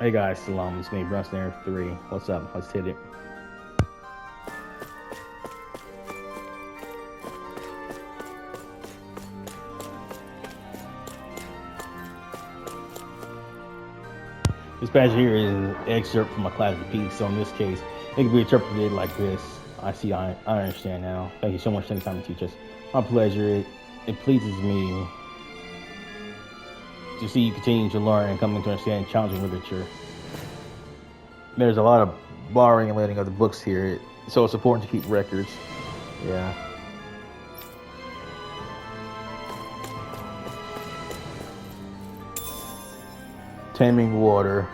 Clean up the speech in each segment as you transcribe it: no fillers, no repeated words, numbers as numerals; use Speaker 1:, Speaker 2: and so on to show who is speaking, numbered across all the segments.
Speaker 1: Hey guys, Salam. It's me, Brunstner 3. What's up? Let's hit it. This passage here is an excerpt from a classic piece, so in this case, it can be interpreted like this. I understand now. Thank you so much for taking time to teach us. My pleasure. It pleases me to see you continue to learn and coming to understand challenging literature. There's a lot of borrowing and lending of the books here, so it's important to keep records. Yeah. Taming water.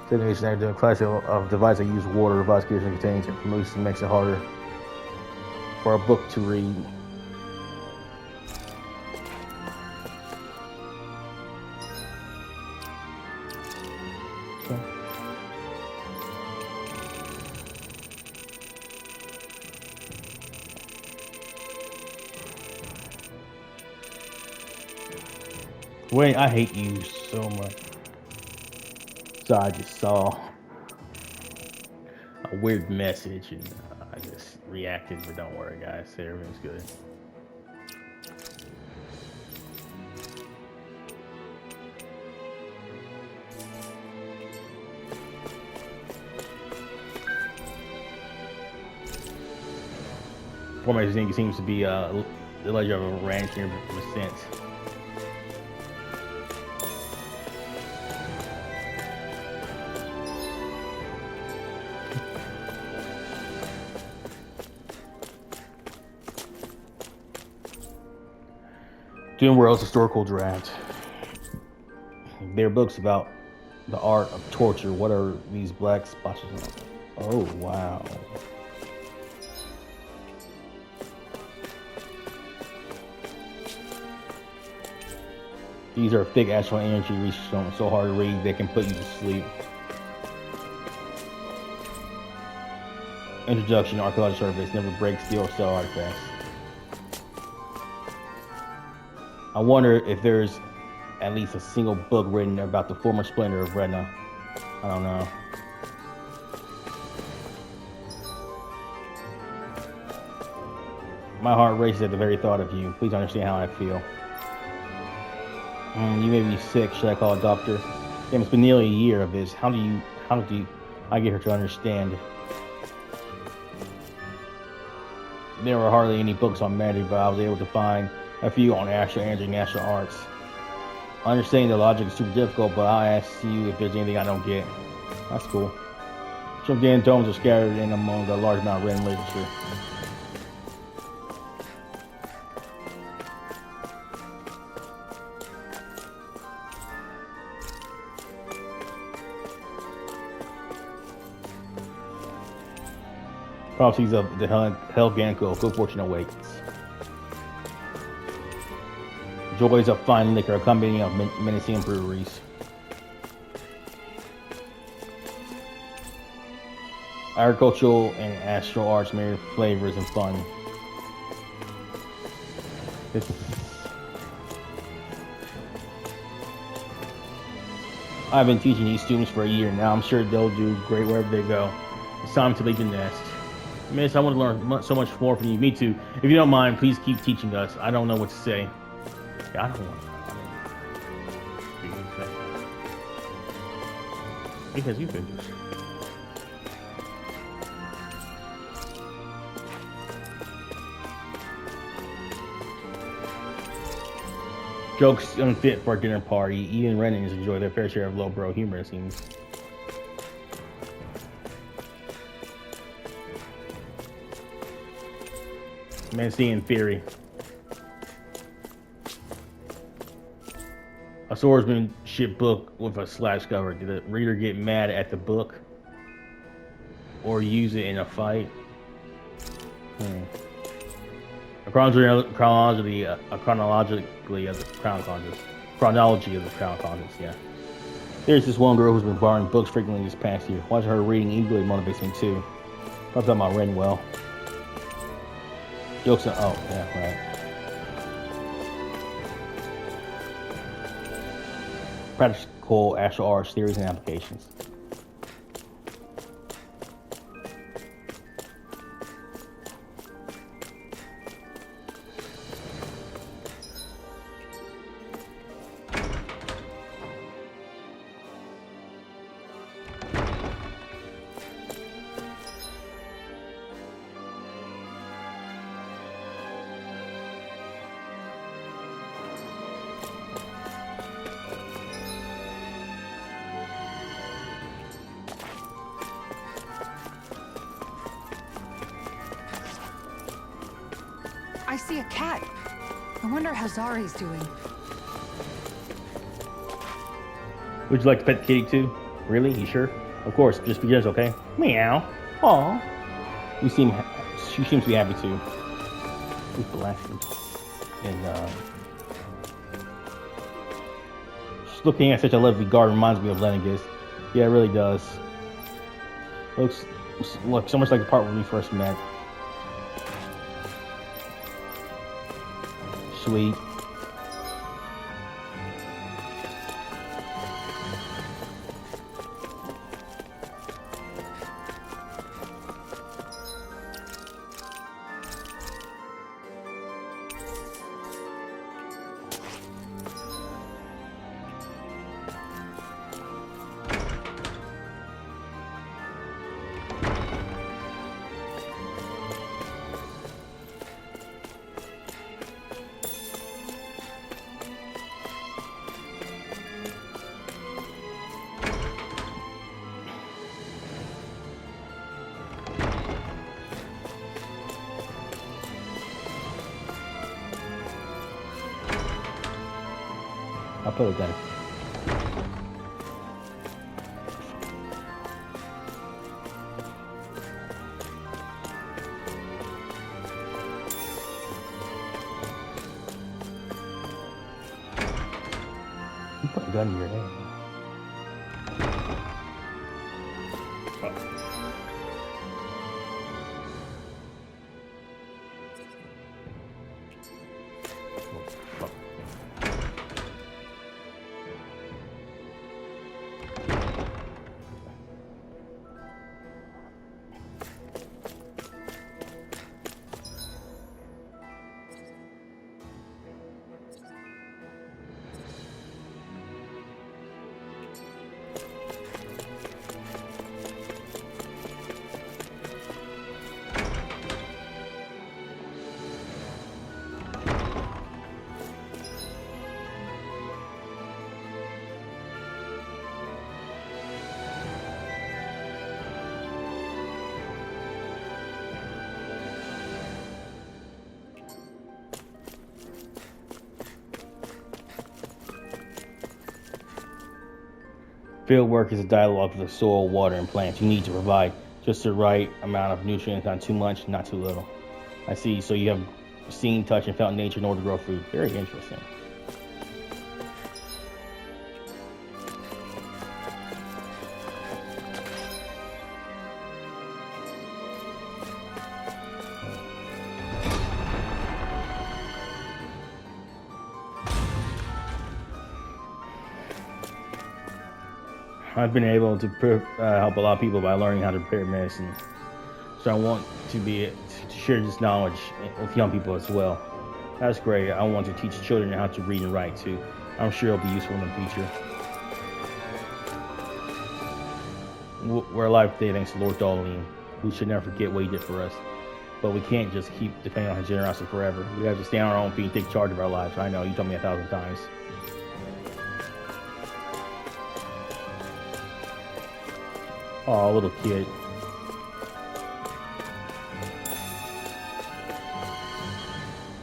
Speaker 1: Segregation doing class of device that use water device gears and contains information makes it harder for a book to read. Wait, I hate you so much. So I just saw a weird message and I just reacted, but don't worry guys, everything's good. Format seems to be the legend of a ranch near the sense. Doing World's historical draft. They're books about the art of torture. What are these black spots? Oh wow. These are thick astral energy research so hard to read they can put you to sleep. Introduction, archaeological surveys never break steel or sell artifacts. I wonder if there's at least a single book written about the former splendor of Dahna. I don't know. My heart races at the very thought of you. Please understand how I feel. You may be sick. Should I call a doctor? Damn, it's been nearly a year of this. How do I get her to understand? There were hardly any books on magic, but I was able to find a few on astral energy and natural arts. Understanding the logic is super difficult, but I'll ask you if there's anything I don't get. That's cool. Some damn domes are scattered in among a large amount of written literature. Prophecies of the Helganko, good fortune awaits. Joys of fine liquor, accompanying of menacing breweries. Agricultural and astral arts mirror flavors and fun. I've been teaching these students for a year now. I'm sure they'll do great wherever they go. It's time to leave the nest. Miss, I want to learn so much more from you. Me too. If you don't mind, please keep teaching us. I don't know what to say. Yeah, I don't want to. Because you figures. Jokes unfit for a dinner party. Even Renans enjoy their fair share of lowbrow humor, it seems. Menacing theory. A swordsmanship book with a slash cover. Did the reader get mad at the book or use it in a fight? A chronology of the chronology of the crown conscious. Yeah. There's this one girl who's been borrowing books frequently this past year. Watching her reading eagerly motivates me too. I'm talking about Rinwell. Jokes on. Oh yeah, right. cool Astral Arts theories and applications.
Speaker 2: I see a cat. I wonder how Zari's doing.
Speaker 1: Would you like to pet the kitty too? Really? You sure? Of course, just because, okay? Meow. Aw. She seems to be happy too. Who's blasting? And just looking at such a lovely garden reminds me of Lennigus. Yeah, it really does. Looks so much like the part when we first met. Sweet. I'll put it down. You put a gun in your head. Field work is a dialogue with the soil, water, and plants. You need to provide just the right amount of nutrients, not too much, not too little. I see. So you have seen, touched, and felt nature in order to grow food. Very interesting. I've been able to help a lot of people by learning how to prepare medicine. So I want to share this knowledge with young people as well. That's great. I want to teach children how to read and write too. I'm sure it'll be useful in the future. We're alive today thanks to Lord Dohalim. We should never forget what he did for us. But we can't just keep depending on his generosity forever. We have to stand on our own feet and take charge of our lives. I know, you told me 1,000 times. Oh, little kid.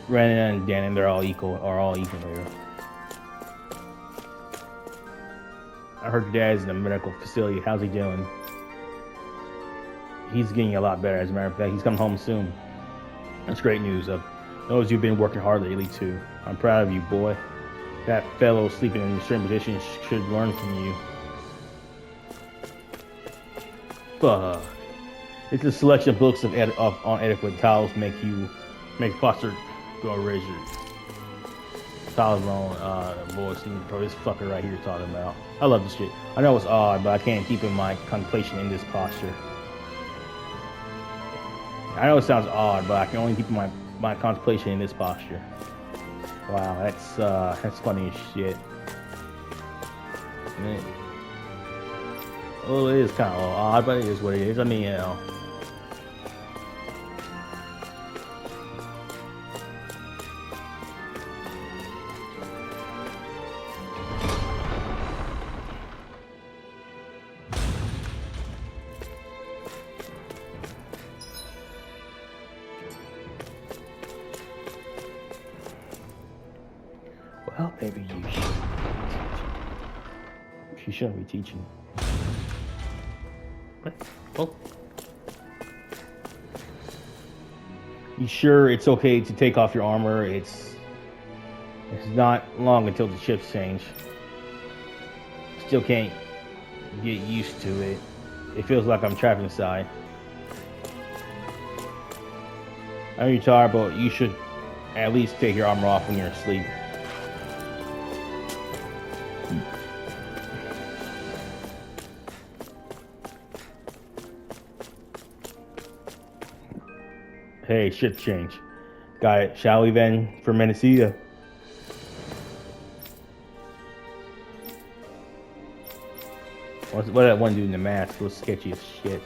Speaker 1: Ren and Dan, they're all equal, there. I heard your dad's in a medical facility. How's he doing? He's getting a lot better, as a matter of fact. He's coming home soon. That's great news. Knows you've been working hard lately, too. I'm proud of you, boy. That fellow sleeping in a certain position should learn from you. Fuck. It's a selection of books on adequate towels make posture go rigid. Towels on boy, see this fucker right here talking about. I love this shit. I know it's odd, but I can't keep in my contemplation in this posture. I know it sounds odd, but I can only keep my contemplation in this posture. Wow, that's funny as shit. Man. Well, it is kind of odd, but it is what it is. I mean, you know. Well, maybe you should. She shouldn't be teaching. What? Oh. You sure it's okay to take off your armor? It's not long until the shifts change. Still can't get used to it. It feels like I'm trapped inside. I know you're tired, but you should at least take your armor off when you're asleep. Hey, shift change. Got it. Shall we then for Menacida? What that one dude in the mask was sketchy as shit.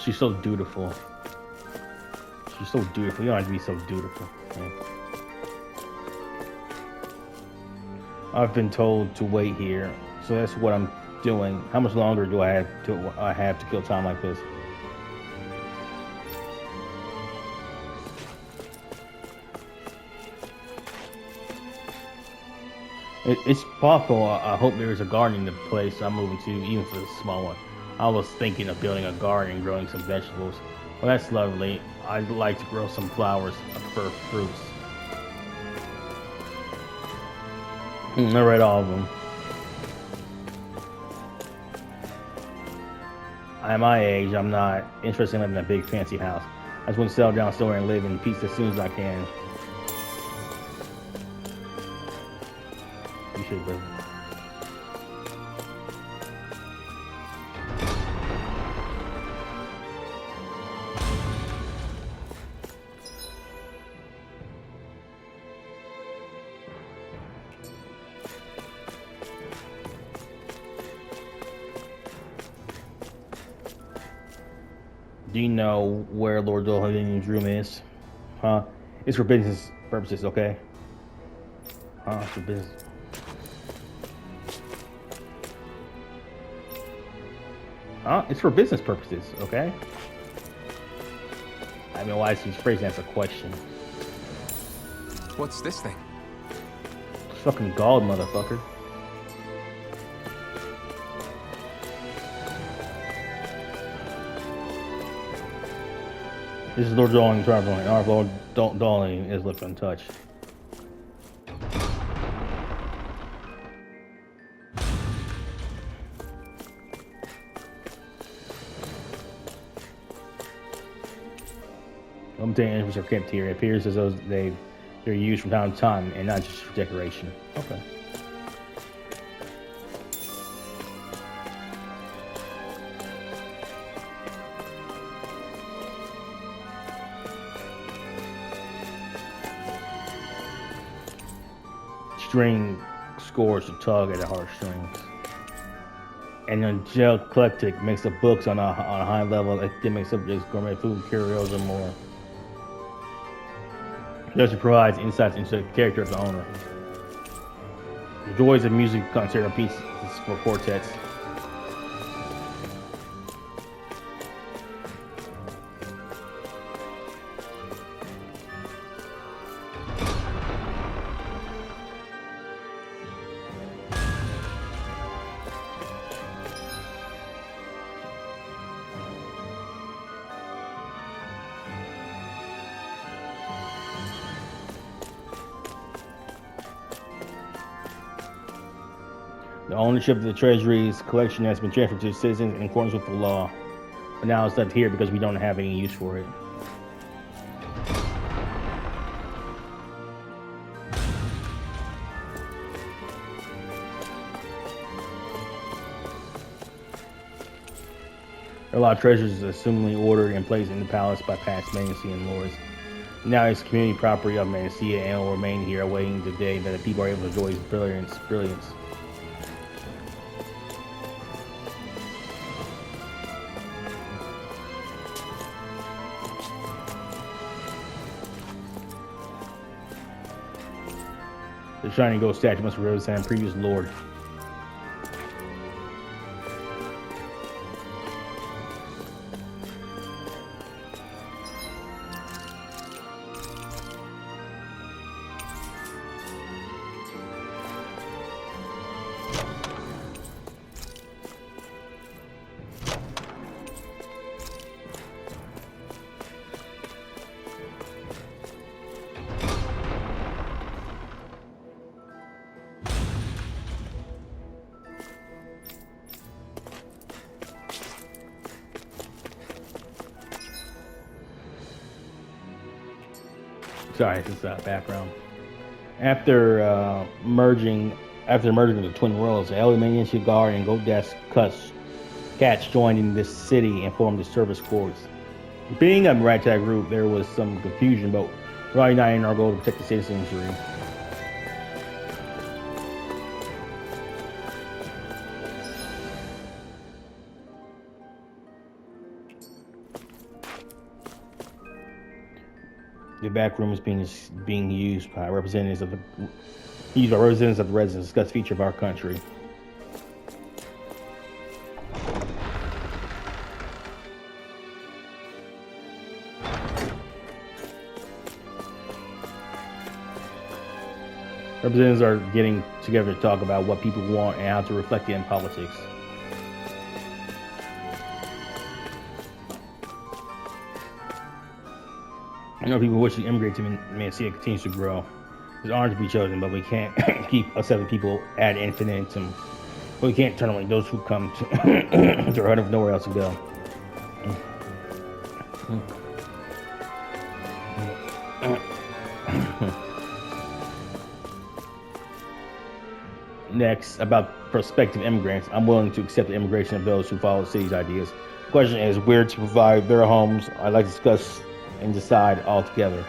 Speaker 1: She's so dutiful. She's so dutiful. You don't have to be so dutiful. Man. I've been told to wait here, so that's what I'm doing. How much longer do I have to kill time like this? It's possible. I hope there is a garden in the place I'm moving to, even if it's a small one. I was thinking of building a garden and growing some vegetables. Well, that's lovely. I'd like to grow some flowers. I prefer fruits. I read all of them. At my age, I'm not interested in living in a big fancy house. I just want to settle down somewhere and live in peace as soon as I can. You should live. Do you know where Lord Dohalim's room is? Huh? It's for business purposes, okay? Huh? It's for business. Huh? It's for business purposes, okay? I mean, why is he phrasing as a question?
Speaker 3: What's this thing?
Speaker 1: It's fucking gold, motherfucker. This is Lord Dohalim's travel point. Our Lord Dohalim is left untouched. Limited items are kept here. It appears as though they're used from time to time and not just for decoration. Okay. scores to tug at the heartstrings. An angelic eclectic makes of books on a high level, academic subjects, gourmet food, curios, and more. It also provides insights into the character of the owner. The joys of music concert and pieces for quartets. The ownership of the Treasury's collection has been transferred to the citizens in accordance with the law. But now it's left here because we don't have any use for it. There are a lot of treasures assumedly ordered and placed in the palace by past Manasian lords. Now it's community property of Manasia and will remain here awaiting the day that the people are able to enjoy its brilliance. The shining gold statue must represent a previous lord. Sorry, this is background. After merging the twin worlds, the Alphen, Shigar, and Golddesk cats joined in this city and formed the service corps. Being a ragtag group, there was some confusion, but we're uniting our goal to protect the citizenry. The back room is being used by representatives of the residents to discuss future of our country. Representatives are getting together to talk about what people want and how to reflect it in politics. I know people wish to immigrate to Manasia continues to grow. There's honor to be chosen, but we can't keep accepting people ad infinitum. We can't turn away those who come to our head of nowhere else to go. Next, about prospective immigrants, I'm willing to accept the immigration of those who follow the city's ideas. The question is where to provide their homes. I'd like to discuss and decide all together.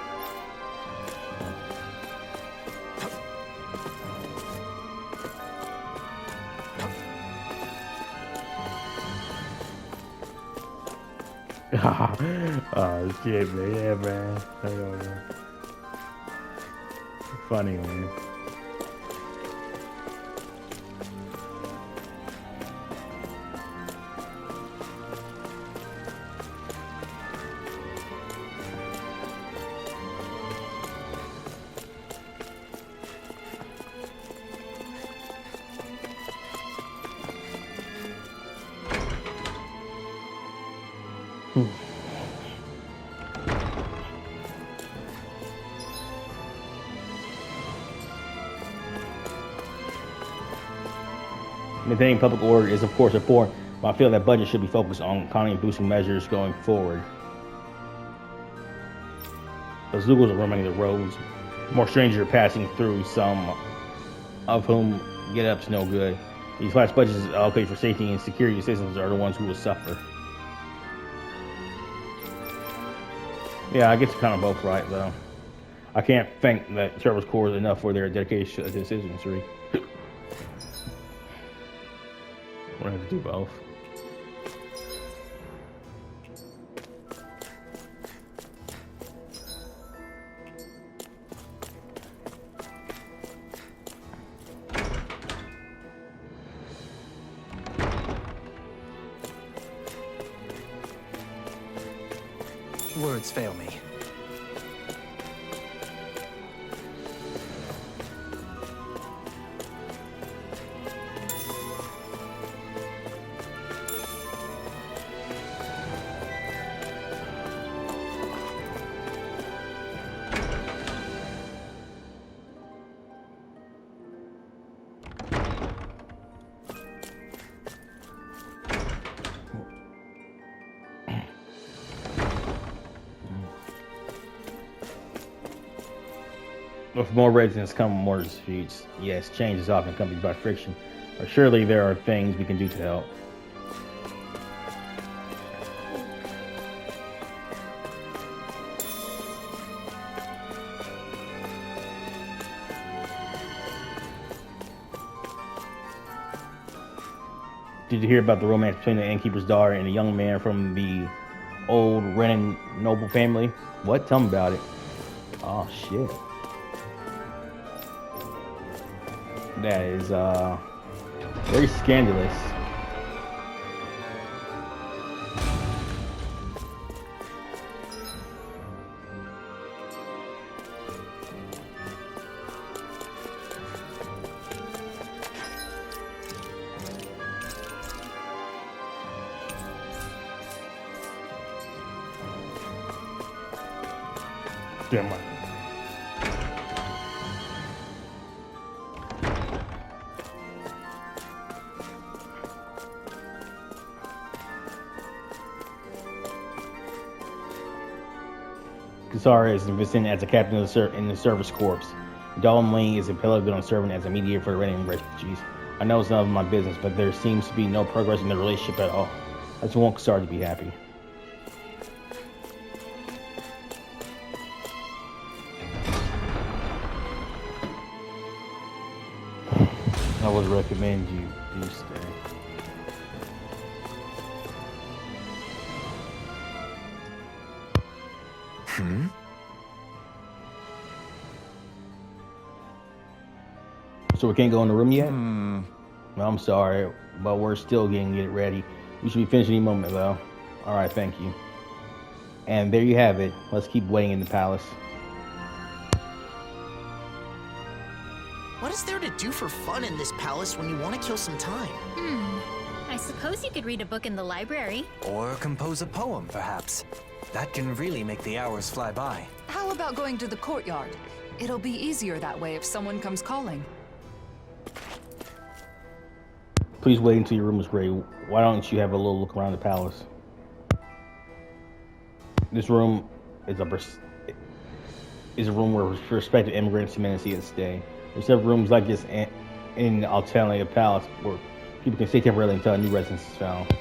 Speaker 1: Oh shit, man. Yeah, man. Funny, man. Maintaining public order is, of course, important, but I feel that budget should be focused on economy boosting measures going forward. Those Lugos are roaming the roads. More strangers are passing through, some of whom get up to no good. These class budgets allocated for safety and security of citizens are the ones who will suffer. Yeah, I guess you're kind of both right, though. I can't thank the service corps enough for their dedication to the citizenry. We're gonna have to do both.
Speaker 3: Words fail me.
Speaker 1: With more residents come more disputes. Yes, change is often accompanied by friction, but surely there are things we can do to help. Did you hear about the romance between the innkeeper's daughter and a young man from the old Renan noble family? What? Tell me about it. Oh shit. That is very scandalous. Damn right. Kisara is enlisted as a captain of in the service corps. Dohalim is a Pelagon servant as a mediator for Iranian refugees. I know it's none of my business, but there seems to be no progress in the relationship at all. I just want Kisara to be happy. I would recommend you do stay. So we can't go in the room yet? Well, I'm sorry, but we're still getting it ready. We should be finishing any moment, though. Alright, thank you. And there you have it. Let's keep waiting in the palace.
Speaker 4: What is there to do for fun in this palace when you want to kill some time?
Speaker 5: I suppose you could read a book in the library.
Speaker 3: Or compose a poem, perhaps. That can really make the hours fly by.
Speaker 2: How about going to the courtyard? It'll be easier that way if someone comes calling.
Speaker 1: Please wait until your room is ready. Why don't you have a little look around the palace? This room is a room where prospective immigrants and humanity stay. There's several rooms like this in Alphen Palace where people can stay temporarily until a new residence is found.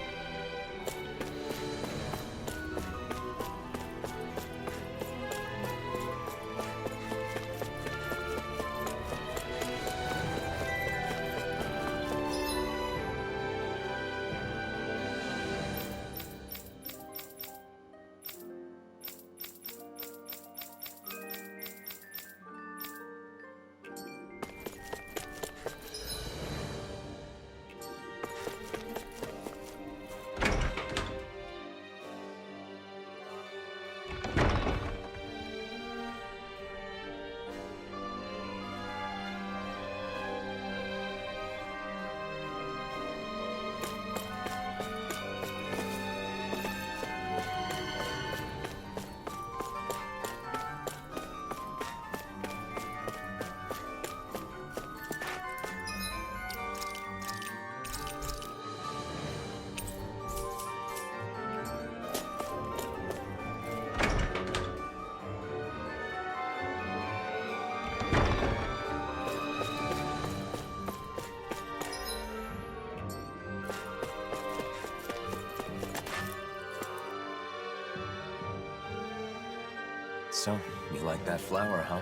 Speaker 3: So, you like that flower, huh?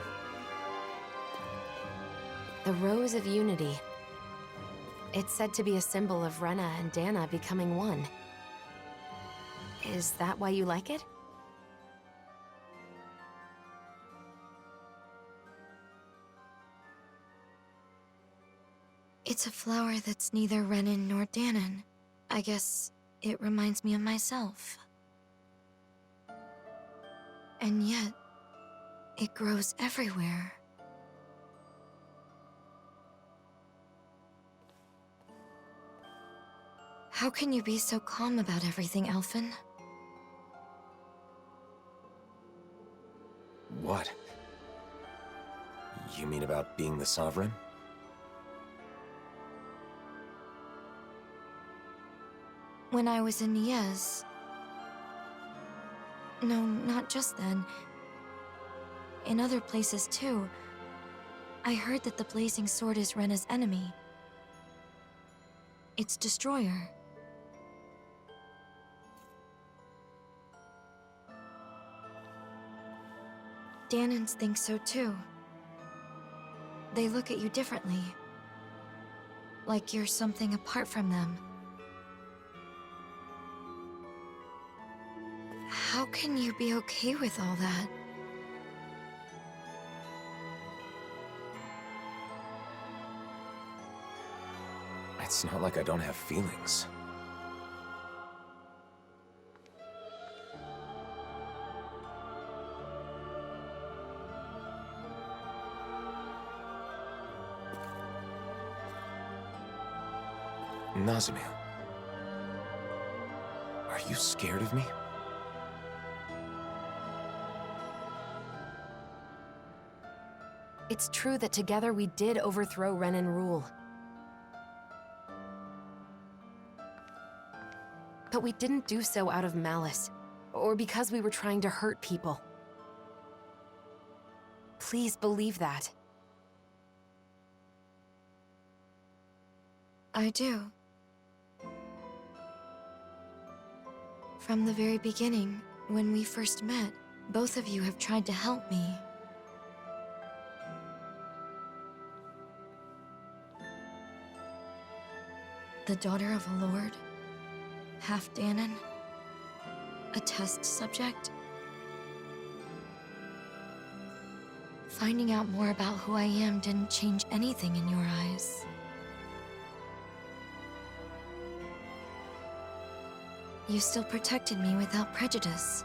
Speaker 6: The Rose of Unity. It's said to be a symbol of Rena and Dahna becoming one. Is that why you like it?
Speaker 7: It's a flower that's neither Renan nor Dahnan. I guess it reminds me of myself. And yet, it grows everywhere. How can you be so calm about everything, Alphen?
Speaker 3: What? You mean about being the Sovereign?
Speaker 7: When I was in Niez... No, not just then. In other places too. I heard that the Blazing Sword is Rena's enemy. Its destroyer. Dahnans think so too. They look at you differently. Like you're something apart from them. How can you be okay with all that?
Speaker 3: It's not like I don't have feelings. Nazamil. Are you scared of me?
Speaker 6: It's true that together we did overthrow Renan rule. But we didn't do so out of malice, or because we were trying to hurt people. Please believe that.
Speaker 7: I do. From the very beginning, when we first met, both of you have tried to help me. The daughter of a lord, half Dahnan, a test subject. Finding out more about who I am didn't change anything in your eyes. You still protected me without prejudice.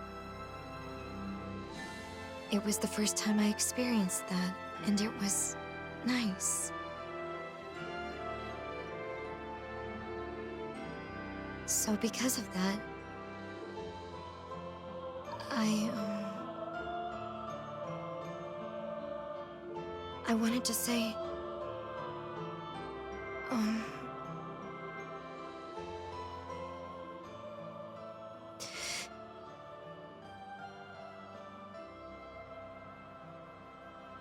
Speaker 7: It was the first time I experienced that, and it was nice. So because of that, I wanted to say,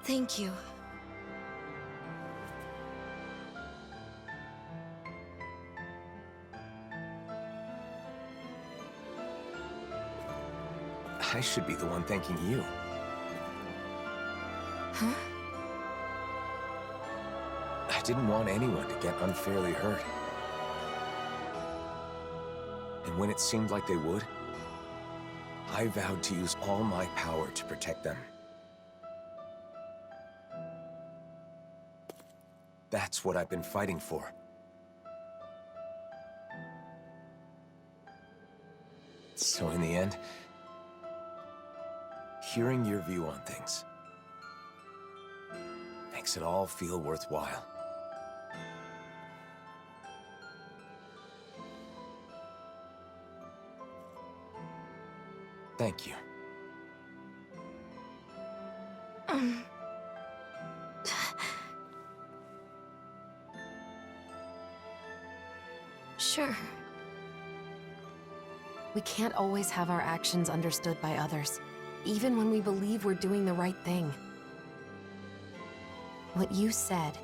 Speaker 7: thank you.
Speaker 3: I should be the one thanking you.
Speaker 7: Huh?
Speaker 3: I didn't want anyone to get unfairly hurt. And when it seemed like they would, I vowed to use all my power to protect them. That's what I've been fighting for. So in the end, hearing your view on things makes it all feel worthwhile. Thank you.
Speaker 7: Sure.
Speaker 6: We can't always have our actions understood by others, even when we believe we're doing the right thing. What you said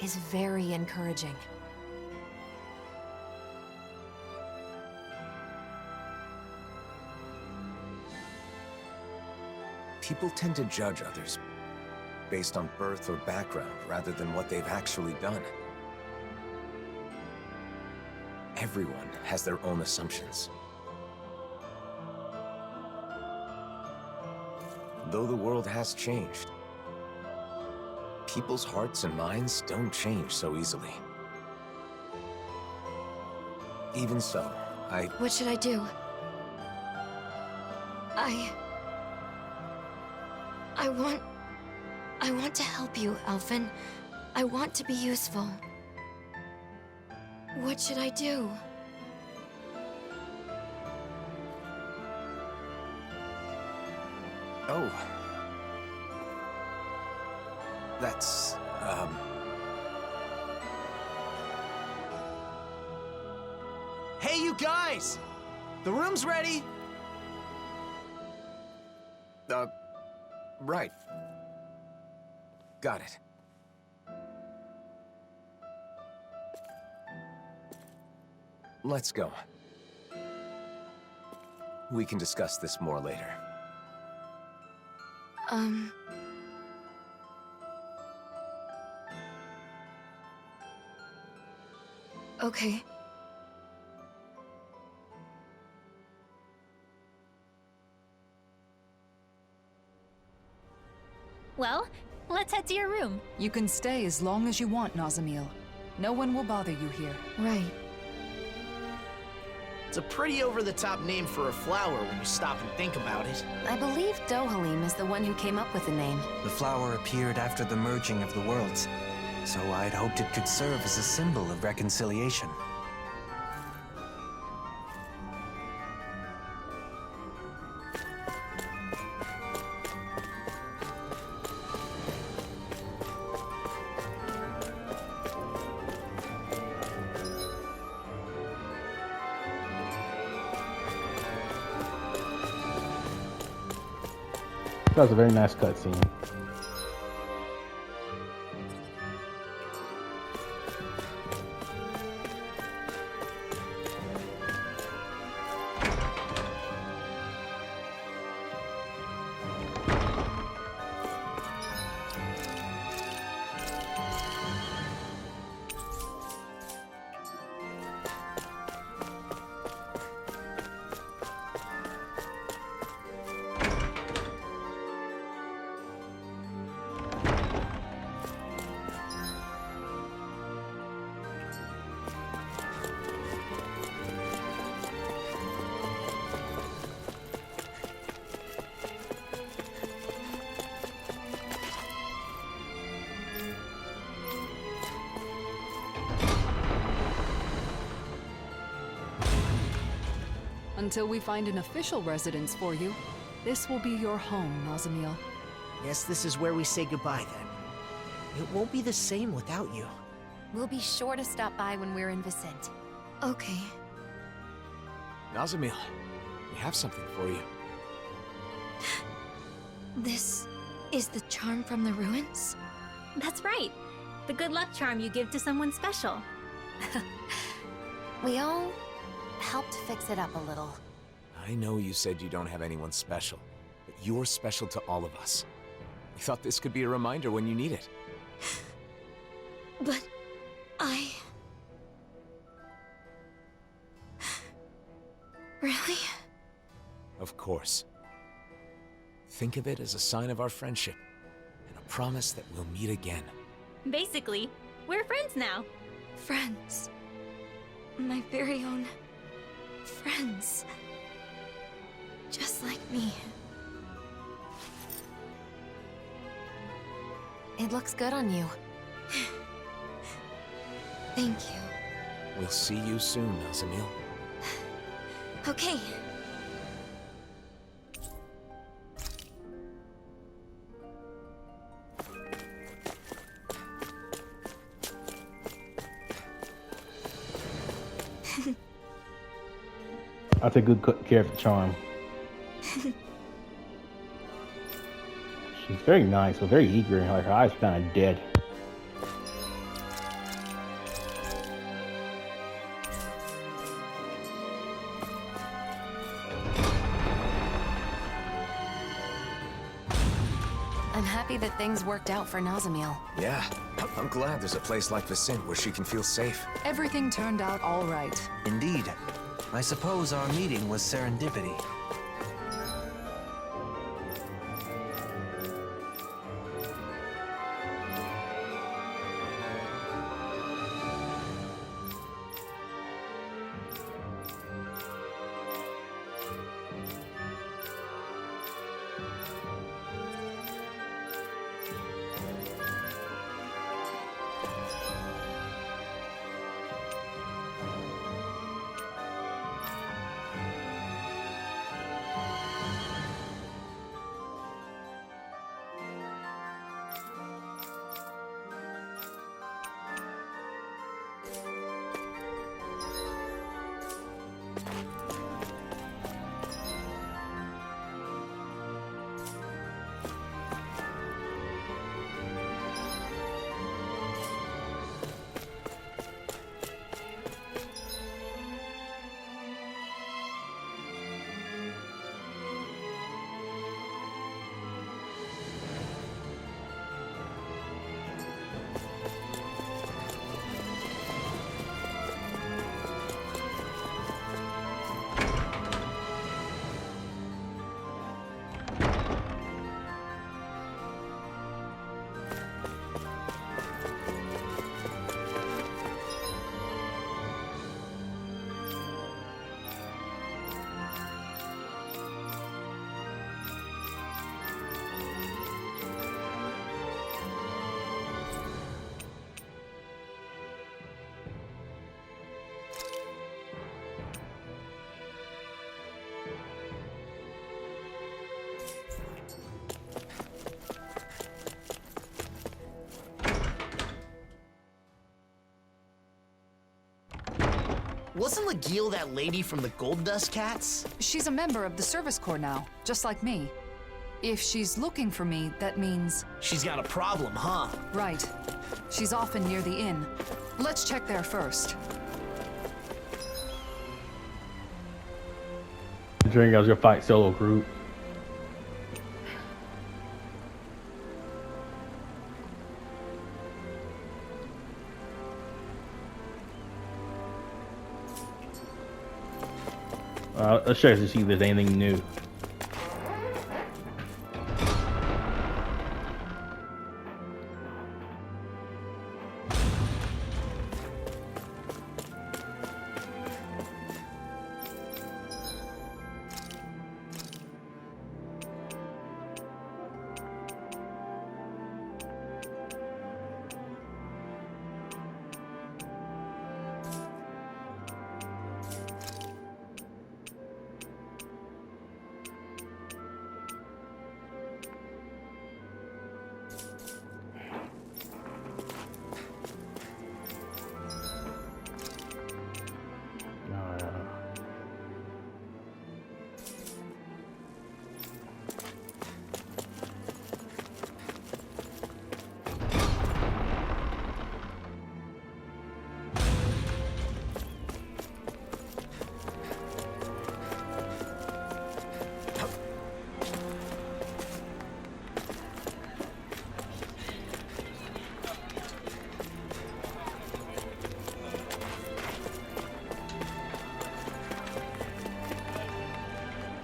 Speaker 6: is very encouraging.
Speaker 3: People tend to judge others based on birth or background rather than what they've actually done. Everyone has their own assumptions. Though the world has changed, people's hearts and minds don't change so easily. Even so,
Speaker 7: What should I do? I want to help you, Alphen. I want to be useful. What should I do?
Speaker 3: Oh. That's,
Speaker 4: Hey, you guys! The room's ready!
Speaker 3: right. Got it. Let's go. We can discuss this more later.
Speaker 7: Okay.
Speaker 5: Well, let's head to your room.
Speaker 2: You can stay as long as you want, Nazamil. No one will bother you here.
Speaker 7: Right.
Speaker 4: It's a pretty over-the-top name for a flower when you stop and think about it.
Speaker 6: I believe Dohalim is the one who came up with the name.
Speaker 8: The flower appeared after the merging of the worlds, so I'd hoped it could serve as a symbol of reconciliation.
Speaker 1: That was a very nice cutscene.
Speaker 2: Until we find an official residence for you, this will be your home, Nazamil.
Speaker 4: Guess this is where we say goodbye then. It won't be the same without you.
Speaker 6: We'll be sure to stop by when we're in Vicent.
Speaker 7: Okay.
Speaker 3: Nazamil, we have something for you.
Speaker 7: This is the charm from the ruins?
Speaker 5: That's right. The good luck charm you give to someone special.
Speaker 6: We all helped fix it up a little.
Speaker 3: I know you said you don't have anyone special, but you're special to all of us. We thought this could be a reminder when you need it.
Speaker 7: But Really?
Speaker 3: Of course. Think of it as a sign of our friendship, and a promise that we'll meet again.
Speaker 5: Basically, we're friends now.
Speaker 7: Friends. My very own friends. Just like me.
Speaker 6: It looks good on you.
Speaker 7: Thank you.
Speaker 3: We'll see you soon, Nazamil.
Speaker 7: Okay.
Speaker 1: I'll take good care of the charm. She's very nice, but very eager. Like her eyes are kind of dead.
Speaker 6: I'm happy that things worked out for Nazamil.
Speaker 3: Yeah, I'm glad there's a place like Vholran where she can feel safe.
Speaker 2: Everything turned out all right.
Speaker 8: Indeed. I suppose our meeting was serendipity.
Speaker 4: Wasn't Legil that lady from the Gold Dust Cats?
Speaker 2: She's a member of the Service Corps now, just like me. If she's looking for me, that means...
Speaker 4: She's got a problem, huh?
Speaker 2: Right. She's often near the inn. Let's check there first.
Speaker 1: Considering I was gonna fight solo group. Let's check to see if there's anything new.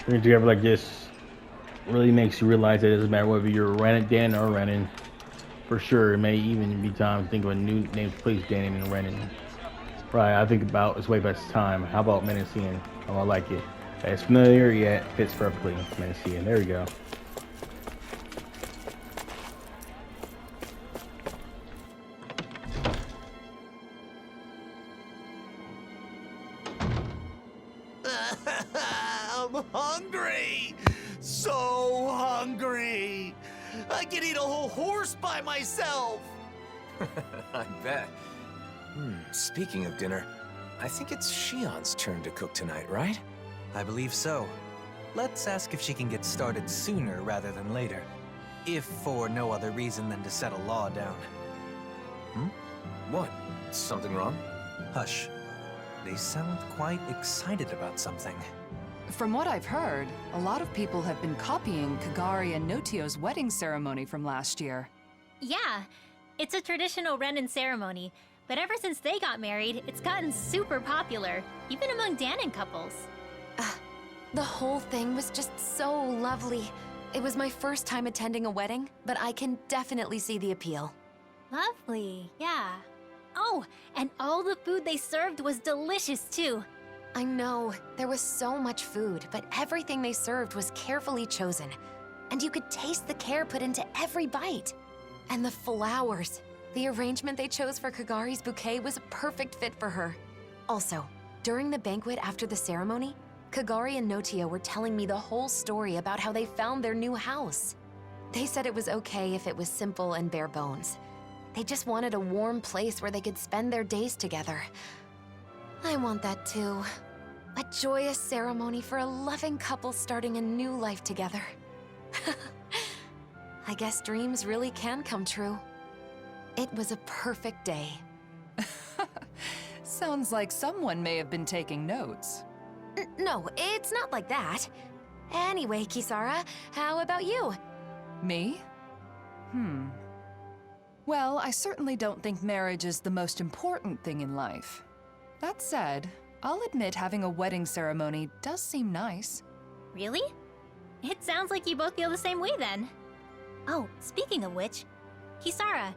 Speaker 1: Being together like this really makes you realize that it doesn't matter whether you're renting Dan or renting. For sure, it may even be time to think of a new name to place Dan and renting. Right, I think about it's way best time. How about Menacing? Oh, I like it. It's familiar yet fits perfectly. Menacing. There we go.
Speaker 4: I'm hungry! So hungry! I could eat a whole horse by myself!
Speaker 3: I bet. Speaking of dinner, I think it's Shionne's turn to cook tonight, right?
Speaker 8: I believe so. Let's ask if she can get started sooner rather than later. If for no other reason than to set a law down.
Speaker 3: What? Something wrong?
Speaker 8: Hush. They sound quite excited about something.
Speaker 2: From what I've heard, a lot of people have been copying Kagari and Notio's wedding ceremony from last year.
Speaker 5: Yeah, it's a traditional Renin ceremony, but ever since they got married, it's gotten super popular, even among Dahnan couples.
Speaker 6: The whole thing was just so lovely. It was my first time attending a wedding, but I can definitely see the appeal.
Speaker 5: Lovely, yeah. Oh, and all the food they served was delicious too.
Speaker 6: I know, there was so much food, but everything they served was carefully chosen. And you could taste the care put into every bite. And the flowers. The arrangement they chose for Kagari's bouquet was a perfect fit for her. Also, during the banquet after the ceremony, Kagari and Notio were telling me the whole story about how they found their new house. They said it was okay if it was simple and bare bones. They just wanted a warm place where they could spend their days together. I want that too. A joyous ceremony for a loving couple starting a new life together. I guess dreams really can come true. It was a perfect day.
Speaker 2: Sounds like someone may have been taking notes.
Speaker 6: No, it's not like that. Anyway, Kisara, how about you?
Speaker 2: Me? Well, I certainly don't think marriage is the most important thing in life. That said, I'll admit having a wedding ceremony does seem nice.
Speaker 5: Really? It sounds like you both feel the same way then. Oh, speaking of which, Kisara,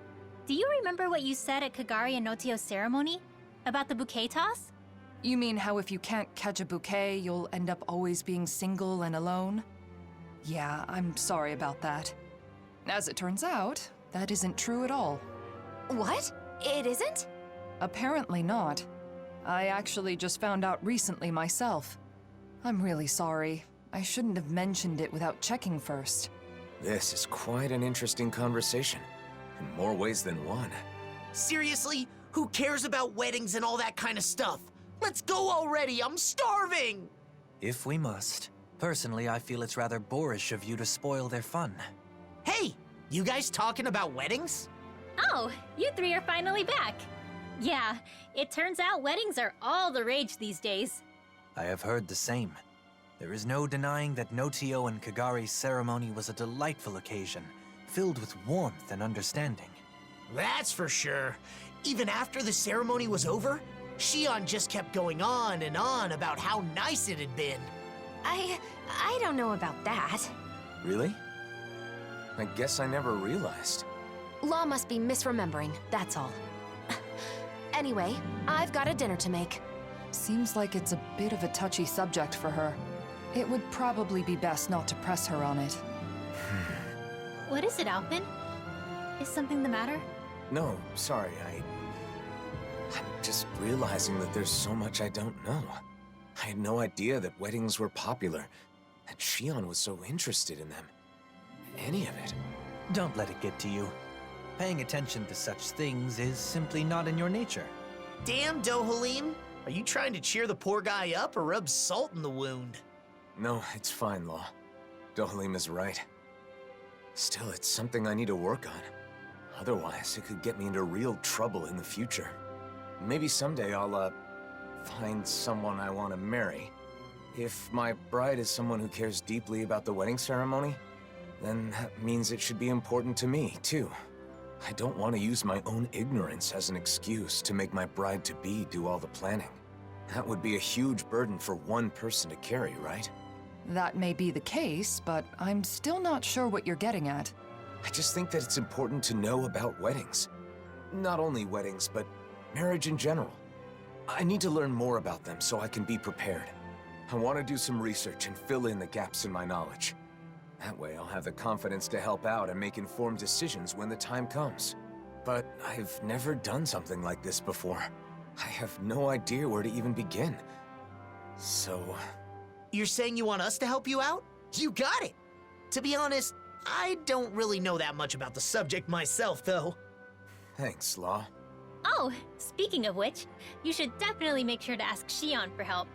Speaker 5: do you remember what you said at Kagari and Notio's ceremony? About the bouquet toss?
Speaker 2: You mean how if you can't catch a bouquet, you'll end up always being single and alone? Yeah, I'm sorry about that. As it turns out, that isn't true at all.
Speaker 6: What? It isn't?
Speaker 2: Apparently not. I actually just found out recently myself. I'm really sorry. I shouldn't have mentioned it without checking first.
Speaker 3: This is quite an interesting conversation, in more ways than one.
Speaker 4: Seriously? Who cares about weddings and all that kind of stuff? Let's go already, I'm starving!
Speaker 8: If we must. Personally, I feel it's rather boorish of you to spoil their fun.
Speaker 4: Hey, you guys talking about weddings?
Speaker 5: Oh, you three are finally back. Yeah, it turns out weddings are all the rage these days.
Speaker 8: I have heard the same. There is no denying that Notio and Kagari's ceremony was a delightful occasion, filled with warmth and understanding.
Speaker 4: That's for sure. Even after the ceremony was over, Shionne just kept going on and on about how nice it had been.
Speaker 6: I don't know about that.
Speaker 3: Really? I guess I never realized.
Speaker 6: Law must be misremembering, that's all. Anyway, I've got a dinner to make.
Speaker 2: Seems like it's a bit of a touchy subject for her. It would probably be best not to press her on it.
Speaker 5: What is it, Alphen? Is something the matter?
Speaker 3: No, sorry, I'm just realizing that there's so much I don't know. I had no idea that weddings were popular, and Shionne was so interested in them. Any of it.
Speaker 8: Don't let it get to you. Paying attention to such things is simply not in your nature.
Speaker 4: Damn, dohalim! Are you trying to cheer the poor guy up or rub salt in the wound?
Speaker 3: No, it's fine, Law. Dohalim is right. Still, it's something I need to work on. Otherwise, it could get me into real trouble in the future. Maybe someday I'll, find someone I want to marry. If my bride is someone who cares deeply about the wedding ceremony, then that means it should be important to me, too. I don't want to use my own ignorance as an excuse to make my bride-to-be do all the planning. That would be a huge burden for one person to carry, right?
Speaker 2: That may be the case, but I'm still not sure what you're getting at.
Speaker 3: I just think that it's important to know about weddings. Not only weddings, but marriage in general. I need to learn more about them so I can be prepared. I want to do some research and fill in the gaps in my knowledge. That way I'll have the confidence to help out and make informed decisions when the time comes. But I've never done something like this before. I have no idea where to even begin. So...
Speaker 4: You're saying you want us to help you out? You got it! To be honest, I don't really know that much about the subject myself, though.
Speaker 3: Thanks, Law.
Speaker 5: Oh, speaking of which, you should definitely make sure to ask Shionne for help.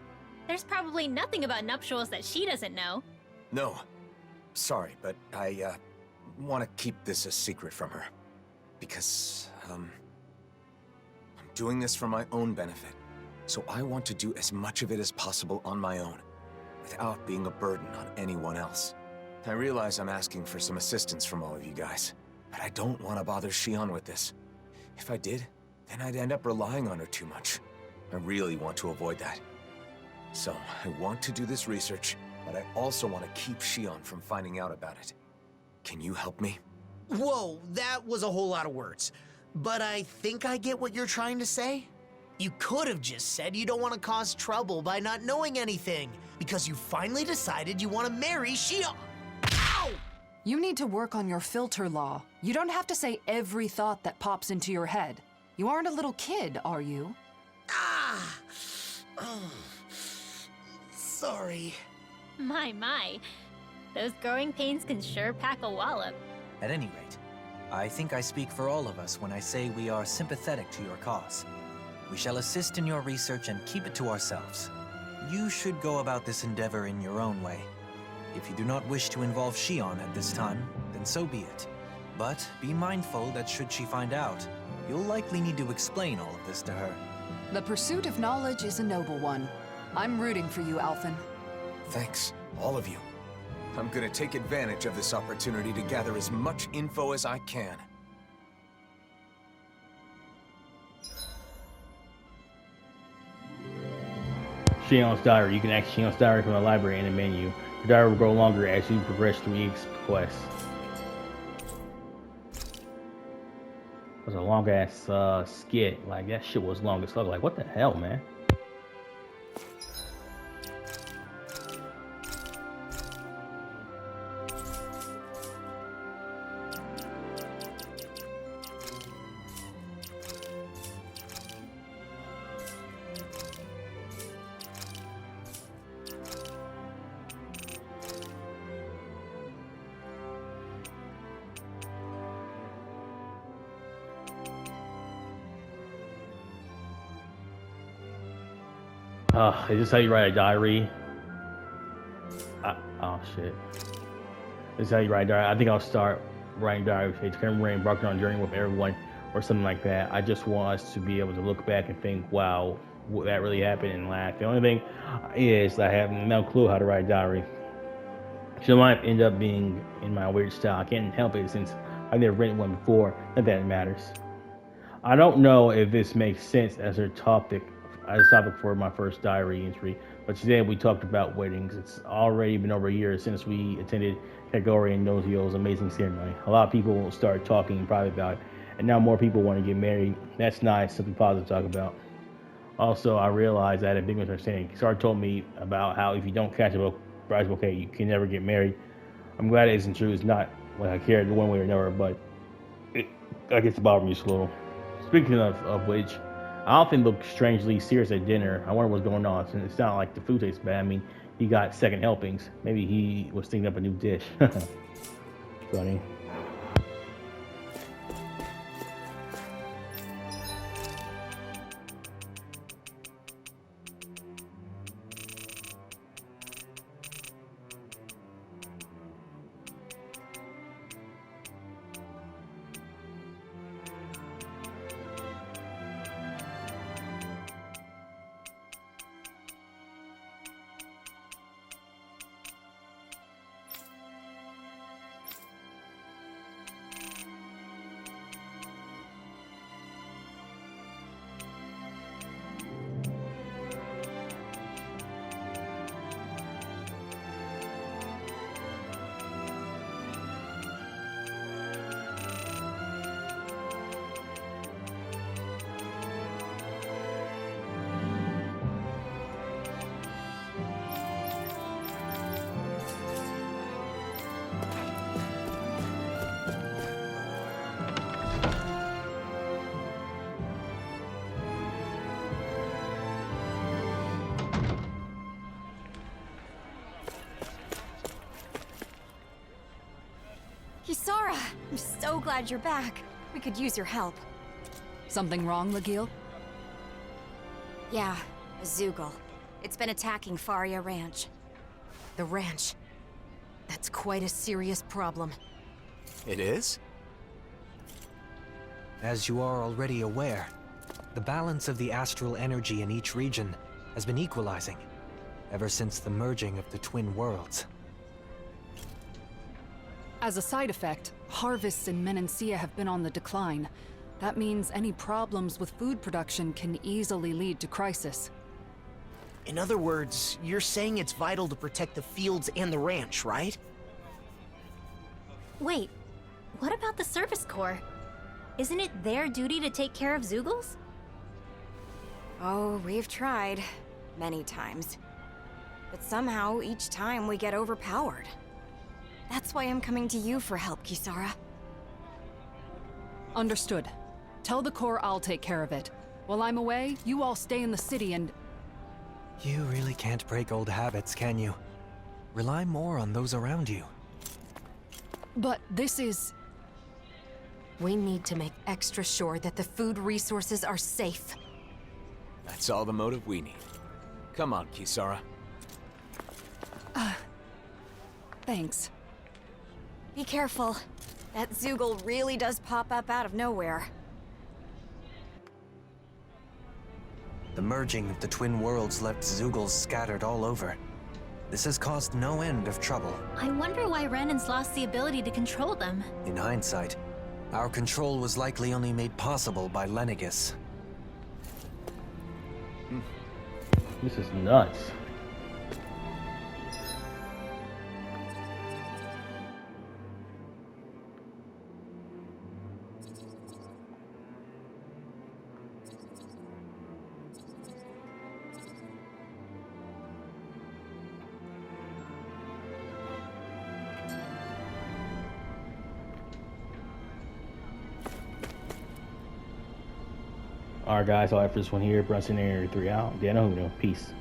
Speaker 5: There's probably nothing about nuptials that she doesn't know.
Speaker 3: No. Sorry, but I, want to keep this a secret from her. Because, I'm doing this for my own benefit. So I want to do as much of it as possible on my own. without being a burden on anyone else. I realize I'm asking for some assistance from all of you guys, but I don't want to bother Shionne with this. If I did, then I'd end up relying on her too much. I really want to avoid that. So, I want to do this research, but I also want to keep Shionne from finding out about it. Can you help me?
Speaker 4: Whoa, that was a whole lot of words. But I think I get what you're trying to say. You could have just said you don't want to cause trouble by not knowing anything, because you finally decided you want to marry Shionne. Ow!
Speaker 2: You need to work on your filter law. You don't have to say every thought that pops into your head. You aren't a little kid, are you?
Speaker 4: Ah! Oh. Sorry.
Speaker 5: My. Those growing pains can sure pack a wallop.
Speaker 8: At any rate, I think I speak for all of us when I say we are sympathetic to your cause. We shall assist in your research and keep it to ourselves. You should go about this endeavor in your own way. If you do not wish to involve Shionne at this time, then so be it. But be mindful that should she find out, you'll likely need to explain all of this to her.
Speaker 2: The pursuit of knowledge is a noble one. I'm rooting for you, Alphen.
Speaker 3: Thanks, all of you. I'm gonna take advantage of this opportunity to gather as much info as I can.
Speaker 1: Shionne's diary. You can access Shionne's diary from the library in the menu. The diary will grow longer as you progress through each quest. It was a long ass skit. Like that shit was long as fuck. Like what the hell, man? Is this how you write a diary? Oh shit. This is how you write a diary. I think I'll start writing diary page. Can't remember embarking on a journey with everyone or something like that. I just want us to be able to look back and think, wow, that really happened, and laugh. The only thing is I have no clue how to write a diary. So it might end up being in my weird style. I can't help it since I've never written one before. Not that it matters. I don't know if this makes sense as a topic for my first diary entry, but today we talked about weddings. It's already been over a year since we attended Kagori and Nozio's amazing ceremony. A lot of people started talking in private about it, and now more people want to get married. That's nice, something positive to talk about. Also, I realized I had a big misunderstanding. Kisara told me about how if you don't catch a bride's bouquet, you can never get married. I'm glad it isn't true. It's not like I cared one way or another, but I guess it bothered me just a little. Speaking of which, I often look strangely serious at dinner. I wonder what's going on. Since it's not like the food tastes bad. I mean, he got second helpings. Maybe he was thinking up a new dish. Funny.
Speaker 7: Kisara! I'm so glad you're back. We could use your help.
Speaker 2: Something wrong, Legil?
Speaker 7: Yeah, a Zoogle. It's been attacking Faria Ranch. The ranch. That's quite a serious problem.
Speaker 3: It is?
Speaker 8: As you are already aware, the balance of the astral energy in each region has been equalizing. ever since the merging of the twin worlds.
Speaker 2: As a side effect, harvests in Menancia have been on the decline. That means any problems with food production can easily lead to crisis.
Speaker 4: In other words, you're saying it's vital to protect the fields and the ranch, right?
Speaker 5: Wait, what about the Service Corps? Isn't it their duty to take care of Zeugles?
Speaker 9: Oh, we've tried. Many times. But somehow, each time we get overpowered. That's why I'm coming to you for help, Kisara.
Speaker 2: Understood. Tell the Corps I'll take care of it. While I'm away, you all stay in the city and...
Speaker 8: You really can't break old habits, can you? Rely more on those around you.
Speaker 2: But this is...
Speaker 6: We need to make extra sure that the food resources are safe.
Speaker 3: That's all the motive we need. Come on, Kisara.
Speaker 2: Thanks.
Speaker 9: Be careful. That Zeugle really does pop up out of nowhere.
Speaker 8: The merging of the twin worlds left Zeugles scattered all over. This has caused no end of trouble.
Speaker 5: I wonder why Renan's lost the ability to control them.
Speaker 8: In hindsight, our control was likely only made possible by Lenegis.
Speaker 1: This is nuts. Alright guys, all right for this one here. Brunson Area 3 out. Dahna, peace.